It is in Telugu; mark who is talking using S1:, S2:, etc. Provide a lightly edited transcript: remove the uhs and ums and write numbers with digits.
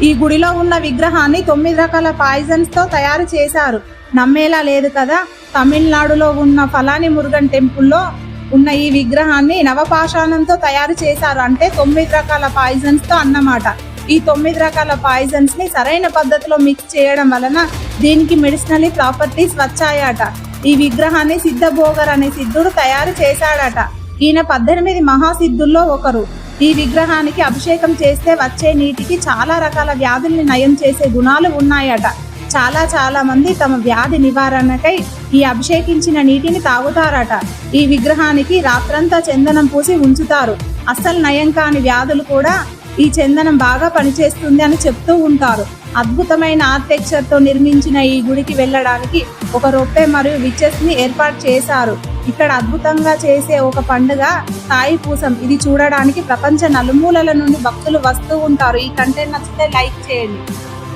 S1: ఈ గుడిలో ఉన్న విగ్రహాన్ని 9 రకాల పాయిజన్స్ తో తయారు చేశారు. నమ్మేలా లేదు కదా. తమిళనాడులో ఉన్న ఫలాని మురుగన్ టెంపుల్లో ఉన్న ఈ విగ్రహాన్ని నవపాషాణంతో తయారు చేశారు. అంటే 9 రకాల పాయిజన్స్ తో అన్నమాట. ఈ 9 రకాల పాయిజన్స్ ని సరైన పద్ధతిలో మిక్స్ చేయడం వలన దీనికి మెడిసినల్ ప్రాపర్టీస్ వచ్చాయట. ఈ విగ్రహాన్ని సిద్ధభోగర్ అనే సిద్ధుడు తయారు చేశాడట. ఈయన 18 మహాసిద్ధుల్లో ఒకరు. ఈ విగ్రహానికి అభిషేకం చేస్తే వచ్చే నీటికి చాలా రకాల వ్యాధుల్ని నయం చేసే గుణాలు ఉన్నాయట. చాలా మంది తమ వ్యాధి నివారణకై ఈ అభిషేకించిన నీటిని తాగుతారట. ఈ విగ్రహానికి రాత్రంతా చందనం పూసి ఉంచుతారు. అస్సలు నయం కాని వ్యాధులు కూడా ఈ చందనం బాగా పనిచేస్తుంది అని చెప్తూ ఉంటారు. అద్భుతమైన ఆర్కిటెక్చర్ తో నిర్మించిన ఈ గుడికి వెళ్ళడానికి ఒక రొట్టె మరియు విచెస్ ని ఏర్పాటు చేశారు. ఇక్కడ అద్భుతంగా చేసే ఒక పండుగ తాయి పూసం. ఇది చూడడానికి ప్రపంచ నలుమూలల నుండి భక్తులు వస్తూ ఉంటారు. ఈ కంటెంట్ నచ్చితే లైక్ చేయండి.